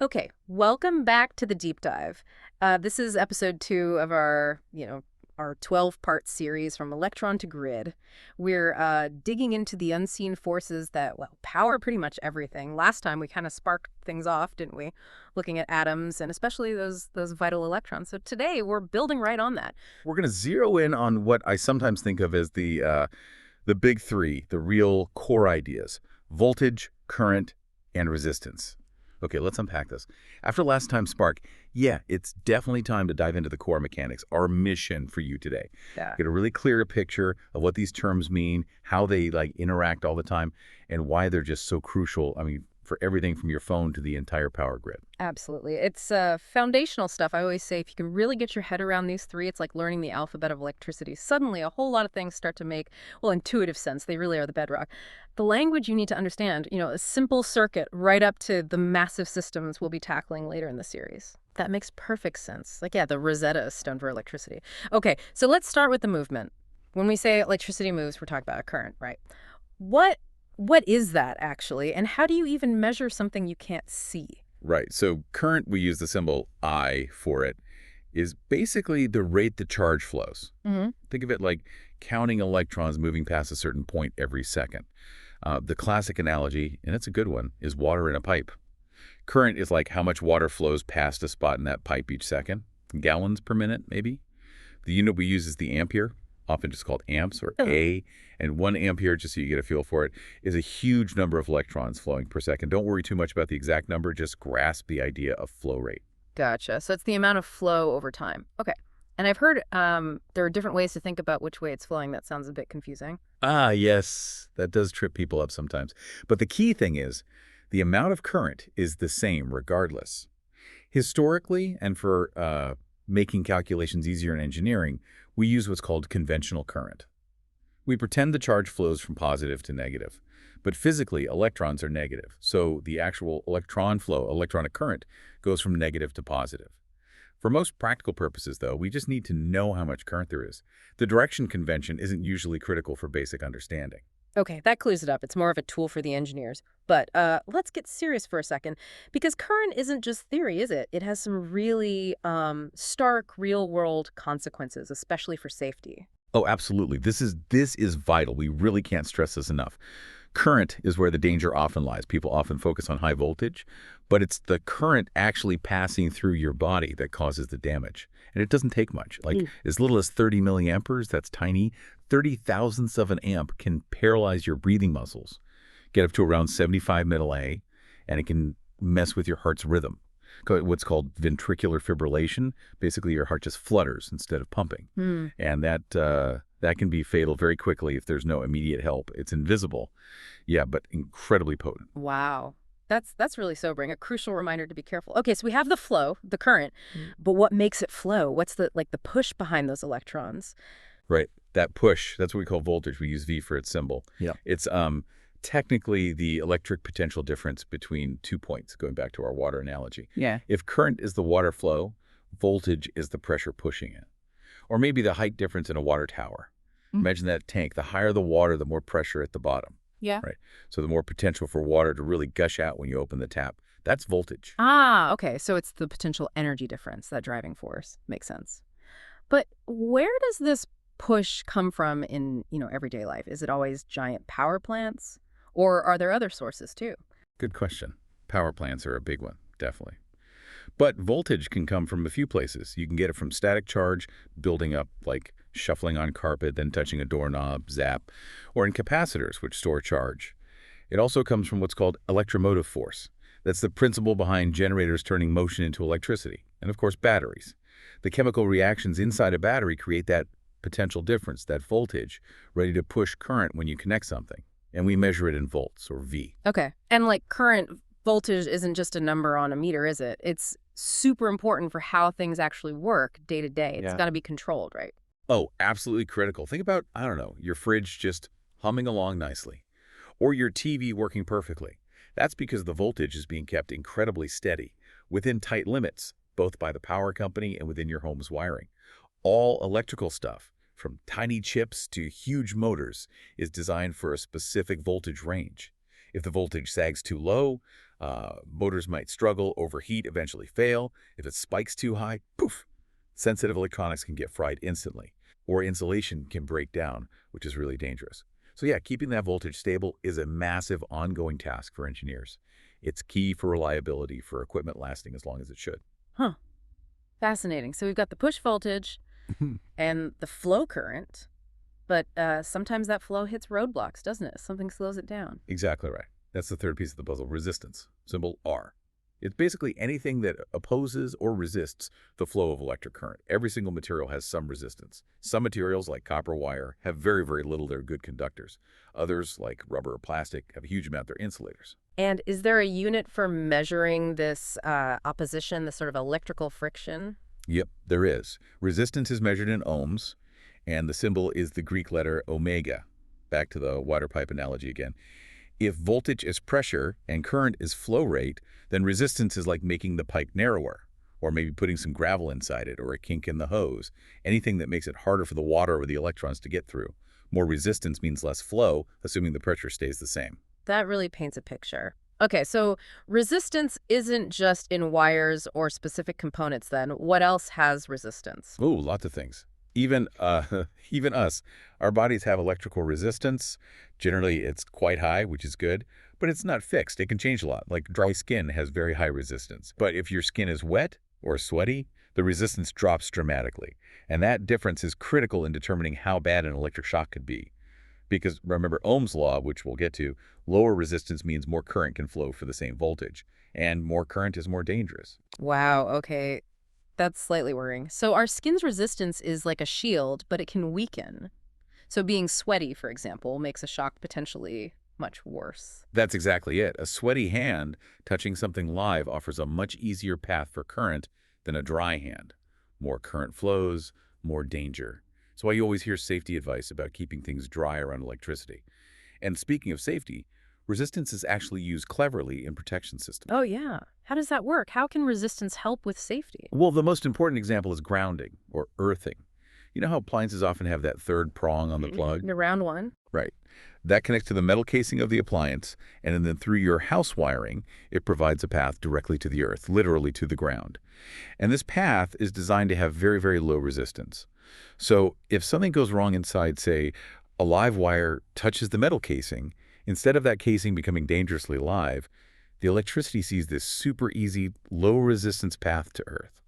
Okay, welcome back to the deep dive. This is episode 2 of our 12-part series from electron to grid. We're digging into the unseen forces that, well, power pretty much everything. Last time we kind of sparked things off, didn't we? Looking at atoms and especially those vital electrons. So today we're building right on that. We're going to zero in on what I sometimes think of as the big three, the real core ideas: voltage, current, and resistance. Okay, let's unpack this. After last time's spark, yeah, it's definitely time to dive into the core mechanics, our mission for you today. Yeah. Get a really clear picture of what these terms mean, how they interact all the time, and why they're just so crucial. I mean, for everything from your phone to the entire power grid. Absolutely. It's foundational stuff. I always say if you can really get your head around these three, it's like learning the alphabet of electricity. Suddenly, a whole lot of things start to make, well, intuitive sense. They really are the bedrock. The language you need to understand, a simple circuit right up to the massive systems we'll be tackling later in the series. That makes perfect sense. Like, yeah, the Rosetta Stone for electricity. Okay, so let's start with the movement. When we say electricity moves, we're talking about a current, right? What is that actually, and how do you even measure something you can't see? Right. So current, we use the symbol I for it, is basically the rate the charge flows. Mm-hmm. Think of it like counting electrons moving past a certain point every second. The classic analogy, and it's a good one, is water in a pipe. Current is like how much water flows past a spot in that pipe each second. Gallons per minute, maybe. The unit we use is the ampere, often just called amps or A. And 1 ampere, just so you get a feel for it, is a huge number of electrons flowing per second. Don't worry too much about the exact number. Just grasp the idea of flow rate. Gotcha. So it's the amount of flow over time. Okay. And I've heard there are different ways to think about which way it's flowing. That sounds a bit confusing. Ah, yes, that does trip people up sometimes. But the key thing is the amount of current is the same regardless. Historically, and for making calculations easier in engineering, we use what's called conventional current. We pretend the charge flows from positive to negative, but physically electrons are negative, so the actual electron flow, electronic current, goes from negative to positive. For most practical purposes, though, we just need to know how much current there is. The direction convention isn't usually critical for basic understanding. Okay, that clues it up. It's more of a tool for the engineers. But let's get serious for a second, because current isn't just theory, is it? It has some really stark real-world consequences, especially for safety. Oh, absolutely. This is vital. We really can't stress this enough. Current is where the danger often lies. People often focus on high voltage, but it's the current actually passing through your body that causes the damage. And it doesn't take much. Like as little as 30 milliamperes, that's tiny. 30 thousandths of an amp can paralyze your breathing muscles, get up to around 75 milli, and it can mess with your heart's rhythm. What's called ventricular fibrillation. Basically, your heart just flutters instead of pumping. And that can be fatal very quickly if there's no immediate help. It's invisible, yeah, but incredibly potent. Wow. That's really sobering. A crucial reminder to be careful. Okay, so we have the flow, the current, but what makes it flow? What's the push behind those electrons? Right. That push, that's what we call voltage. We use V for its symbol. Yeah. It's technically the electric potential difference between 2 points, going back to our water analogy. Yeah. If current is the water flow, voltage is the pressure pushing it. Or maybe the height difference in a water tower. Imagine that tank. The higher the water, the more pressure at the bottom. Yeah. Right. So the more potential for water to really gush out when you open the tap. That's voltage. Ah, okay. So it's the potential energy difference, that driving force. Makes sense. But where does this push come from in, everyday life? Is it always giant power plants? Or are there other sources too? Good question. Power plants are a big one, definitely. But voltage can come from a few places. You can get it from static charge, building up like shuffling on carpet, then touching a doorknob, zap, or in capacitors, which store charge. It also comes from what's called electromotive force. That's the principle behind generators turning motion into electricity. And of course, batteries. The chemical reactions inside a battery create that potential difference, that voltage, ready to push current when you connect something. And we measure it in volts, or V. Okay. And current voltage isn't just a number on a meter, is it? It's super important for how things actually work day to day. It's got to be controlled, right? Oh, absolutely critical. Think about, I don't know, your fridge just humming along nicely, or your TV working perfectly. That's because the voltage is being kept incredibly steady, within tight limits, both by the power company and within your home's wiring. All electrical stuff, from tiny chips to huge motors, is designed for a specific voltage range. If the voltage sags too low, Motors might struggle, overheat, eventually fail. If it spikes too high, poof, sensitive electronics can get fried instantly, or insulation can break down, which is really dangerous. So yeah, keeping that voltage stable is a massive ongoing task for engineers. It's key for reliability for equipment lasting as long as it should. Huh. Fascinating. So we've got the push voltage and the flow current, but sometimes that flow hits roadblocks, doesn't it? Something slows it down. Exactly right. That's the third piece of the puzzle, resistance, symbol R. It's basically anything that opposes or resists the flow of electric current. Every single material has some resistance. Some materials, like copper wire, have very, very little. They're good conductors. Others, like rubber or plastic, have a huge amount. They're insulators. And is there a unit for measuring this opposition, this sort of electrical friction? Yep, there is. Resistance is measured in ohms, and the symbol is the Greek letter omega. Back to the water pipe analogy again. If voltage is pressure and current is flow rate, then resistance is like making the pipe narrower, or maybe putting some gravel inside it, or a kink in the hose, anything that makes it harder for the water or the electrons to get through. More resistance means less flow, assuming the pressure stays the same. That really paints a picture. Okay, so resistance isn't just in wires or specific components then. What else has resistance? Oh, lots of things. Even, even us, our bodies have electrical resistance. Generally, it's quite high, which is good, but it's not fixed. It can change a lot. Like dry skin has very high resistance. But if your skin is wet or sweaty, the resistance drops dramatically. And that difference is critical in determining how bad an electric shock could be. Because remember Ohm's law, which we'll get to, lower resistance means more current can flow for the same voltage. And more current is more dangerous. Wow, okay. That's slightly worrying. So our skin's resistance is like a shield, but it can weaken. So being sweaty, for example, makes a shock potentially much worse. That's exactly it. A sweaty hand touching something live offers a much easier path for current than a dry hand. More current flows, more danger. That's why you always hear safety advice about keeping things dry around electricity. And speaking of safety, resistance is actually used cleverly in protection systems. Oh, yeah. How does that work? How can resistance help with safety? Well, the most important example is grounding or earthing. You know how appliances often have that third prong on the plug? The round one? Right. That connects to the metal casing of the appliance, and then through your house wiring, it provides a path directly to the earth, literally to the ground. And this path is designed to have very, very low resistance. So if something goes wrong inside, say, a live wire touches the metal casing, instead of that casing becoming dangerously live, the electricity sees this super easy, low-resistance path to Earth.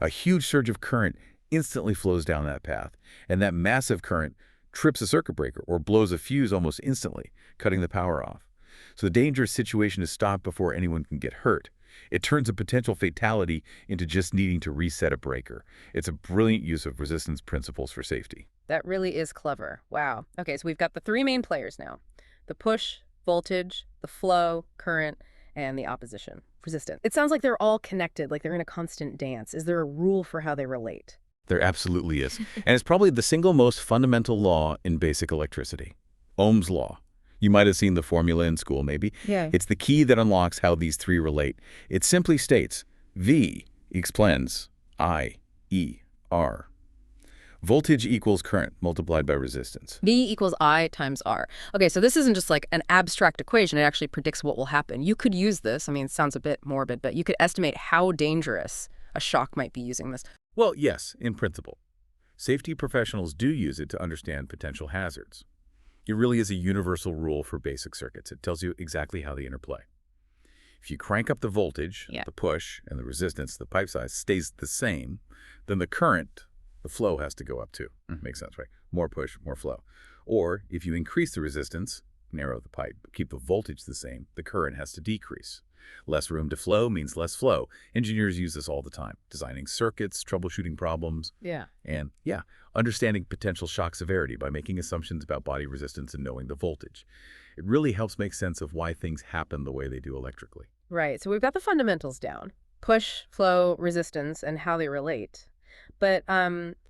A huge surge of current instantly flows down that path, and that massive current trips a circuit breaker or blows a fuse almost instantly, cutting the power off. So the dangerous situation is stopped before anyone can get hurt. It turns a potential fatality into just needing to reset a breaker. It's a brilliant use of resistance principles for safety. That really is clever. Wow. Okay, so we've got the three main players now. The push, voltage, the flow, current, and the opposition, resistance. It sounds like they're all connected, like they're in a constant dance. Is there a rule for how they relate? There absolutely is. And it's probably the single most fundamental law in basic electricity. Ohm's law. You might have seen the formula in school, maybe. Yeah. It's the key that unlocks how these three relate. It simply states, V explains I, E, R. Voltage equals current multiplied by resistance. V equals I times R. Okay, so this isn't just like an abstract equation. It actually predicts what will happen. You could use this. I mean, it sounds a bit morbid, but you could estimate how dangerous a shock might be using this. Well, yes, in principle. Safety professionals do use it to understand potential hazards. It really is a universal rule for basic circuits. It tells you exactly how they interplay. If you crank up the voltage, the push, and the resistance, the pipe size stays the same, then the current, the flow has to go up too. Makes sense, right? More push, more flow. Or if you increase the resistance, narrow the pipe, but keep the voltage the same, the current has to decrease. Less room to flow means less flow. Engineers use this all the time, designing circuits, troubleshooting problems, and understanding potential shock severity by making assumptions about body resistance and knowing the voltage. It really helps make sense of why things happen the way they do electrically. Right, so we've got the fundamentals down. Push, flow, resistance, and how they relate. But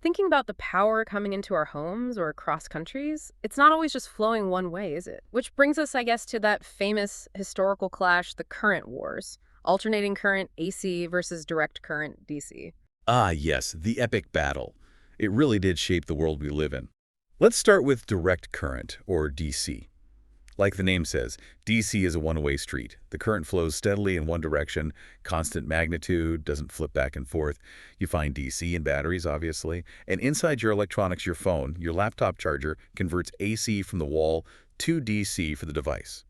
thinking about the power coming into our homes or across countries, it's not always just flowing one way, is it? Which brings us, I guess, to that famous historical clash, the current wars. Alternating current, AC, versus direct current, DC. Ah, yes, the epic battle. It really did shape the world we live in. Let's start with direct current, or DC. Like the name says, DC is a one-way street. The current flows steadily in one direction, constant magnitude, doesn't flip back and forth. You find DC in batteries, obviously. And inside your electronics, your phone, your laptop charger converts AC from the wall to DC for the device.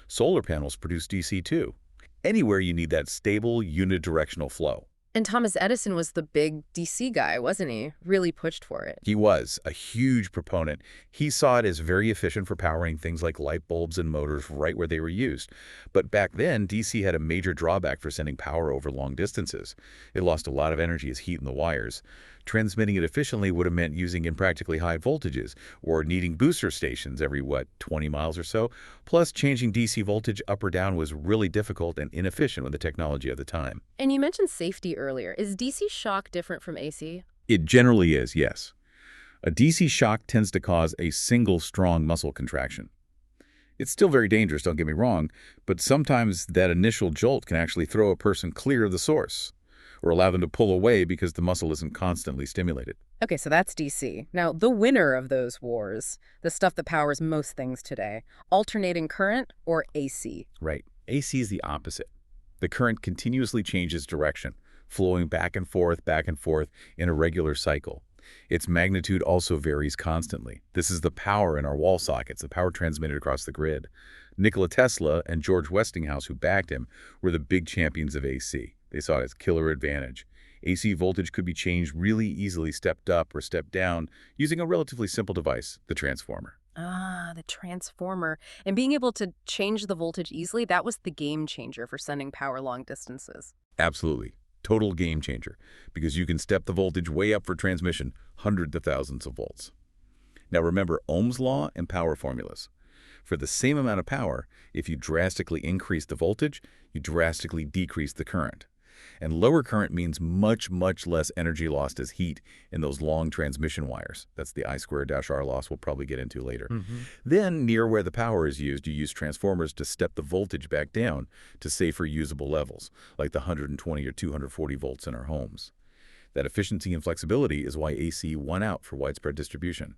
Solar panels produce DC too. Anywhere you need that stable, unidirectional flow. And Thomas Edison was the big DC guy, wasn't he? Really pushed for it. He was a huge proponent. He saw it as very efficient for powering things like light bulbs and motors right where they were used. But back then, DC had a major drawback for sending power over long distances. It lost a lot of energy as heat in the wires. Transmitting it efficiently would have meant using impractically high voltages or needing booster stations every, 20 miles or so. Plus, changing DC voltage up or down was really difficult and inefficient with the technology of the time. And you mentioned safety earlier. Is DC shock different from AC? It generally is, yes. A DC shock tends to cause a single strong muscle contraction. It's still very dangerous, don't get me wrong, but sometimes that initial jolt can actually throw a person clear of the source or allow them to pull away because the muscle isn't constantly stimulated. Okay, so that's DC. Now, the winner of those wars, the stuff that powers most things today, alternating current or AC? Right. AC is the opposite. The current continuously changes direction, flowing back and forth in a regular cycle. Its magnitude also varies constantly. This is the power in our wall sockets, the power transmitted across the grid. Nikola Tesla and George Westinghouse, who backed him, were the big champions of AC. They saw it as killer advantage. AC voltage could be changed really easily, stepped up or stepped down, using a relatively simple device, the transformer. Ah, the transformer. And being able to change the voltage easily, that was the game changer for sending power long distances. Absolutely. Total game changer, because you can step the voltage way up for transmission, hundreds of thousands of volts. Now remember Ohm's law and power formulas. For the same amount of power, if you drastically increase the voltage, you drastically decrease the current. And lower current means much, much less energy lost as heat in those long transmission wires. That's the I²-R loss we'll probably get into later. Then, near where the power is used, you use transformers to step the voltage back down to safer usable levels, like the 120 or 240 volts in our homes. That efficiency and flexibility is why AC won out for widespread distribution.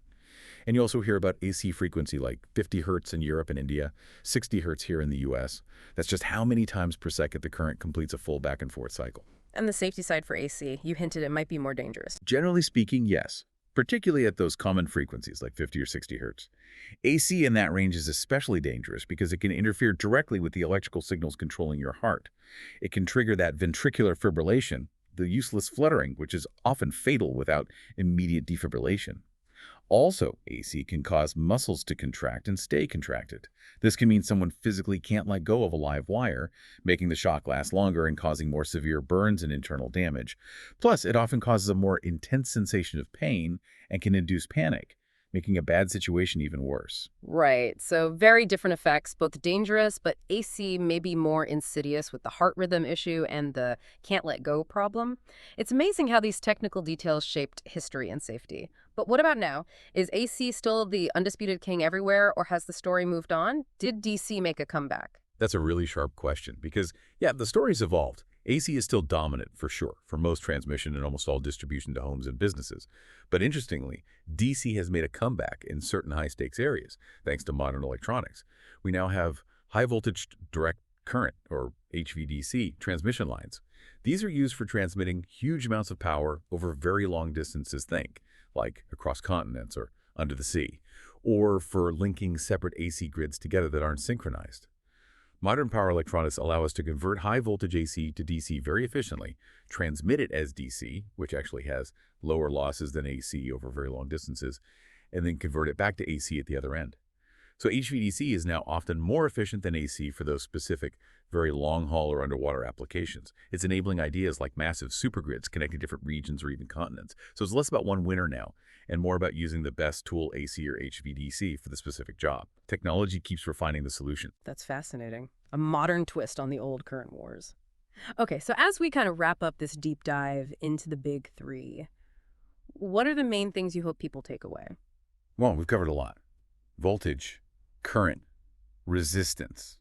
And you also hear about AC frequency like 50 hertz in Europe and India, 60 hertz here in the US. That's just how many times per second the current completes a full back and forth cycle. And the safety side for AC, you hinted it might be more dangerous. Generally speaking, yes, particularly at those common frequencies like 50 or 60 hertz. AC in that range is especially dangerous because it can interfere directly with the electrical signals controlling your heart. It can trigger that ventricular fibrillation, the useless fluttering, which is often fatal without immediate defibrillation. Also, AC can cause muscles to contract and stay contracted. This can mean someone physically can't let go of a live wire, making the shock last longer and causing more severe burns and internal damage. Plus, it often causes a more intense sensation of pain and can induce panic, making a bad situation even worse. Right, so very different effects, both dangerous, but AC may be more insidious with the heart rhythm issue and the can't let go problem. It's amazing how these technical details shaped history and safety. But what about now? Is AC still the undisputed king everywhere, or has the story moved on? Did DC make a comeback? That's a really sharp question because, yeah, the story's evolved. AC is still dominant, for sure, for most transmission and almost all distribution to homes and businesses. But interestingly, DC has made a comeback in certain high-stakes areas, thanks to modern electronics. We now have high-voltage direct current, or HVDC, transmission lines. These are used for transmitting huge amounts of power over very long distances, like across continents or under the sea, or for linking separate AC grids together that aren't synchronized. Modern power electronics allow us to convert high-voltage AC to DC very efficiently, transmit it as DC, which actually has lower losses than AC over very long distances, and then convert it back to AC at the other end. So HVDC is now often more efficient than AC for those specific, very long-haul or underwater applications. It's enabling ideas like massive supergrids connecting different regions or even continents. So it's less about one winner now, and more about using the best tool, AC or HVDC, for the specific job. Technology keeps refining the solution. That's fascinating. A modern twist on the old current wars. Okay, so as we kind of wrap up this deep dive into the big three, what are the main things you hope people take away? Well, we've covered a lot. Voltage, current, resistance.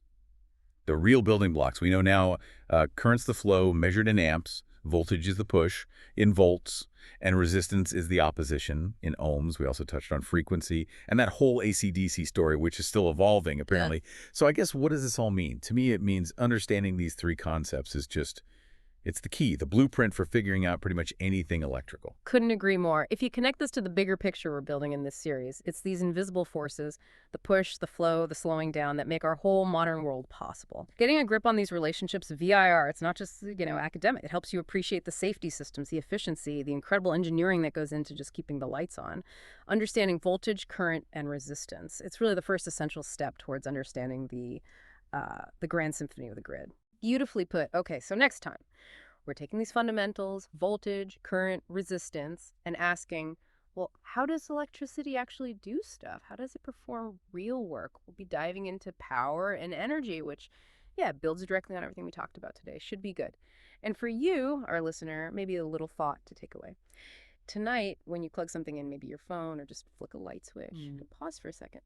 The real building blocks. We know now current's the flow measured in amps, Voltage is the push in volts, and resistance is the opposition in ohms. We also touched on frequency and that whole AC/DC story, which is still evolving, Yeah. apparently. So I guess what does this all mean? To me, it means understanding these three concepts is just, it's the key, the blueprint for figuring out pretty much anything electrical. Couldn't agree more. If you connect this to the bigger picture we're building in this series, it's these invisible forces, the push, the flow, the slowing down, that make our whole modern world possible. Getting a grip on these relationships VIR, it's not just, academic. It helps you appreciate the safety systems, the efficiency, the incredible engineering that goes into just keeping the lights on. Understanding voltage, current, and resistance. It's really the first essential step towards understanding the grand symphony of the grid. Beautifully put. Okay, so next time, we're taking these fundamentals, voltage, current, resistance, and asking, well, how does electricity actually do stuff? How does it perform real work? We'll be diving into power and energy, which, yeah, builds directly on everything we talked about today. Should be good. And for you, our listener, maybe a little thought to take away. Tonight, when you plug something in, maybe your phone or just flick a light switch, pause for a second.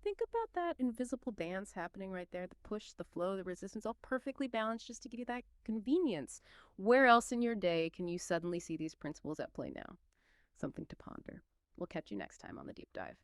Think about that invisible dance happening right there, the push, the flow, the resistance, all perfectly balanced just to give you that convenience. Where else in your day can you suddenly see these principles at play now? Something to ponder. We'll catch you next time on The Deep Dive.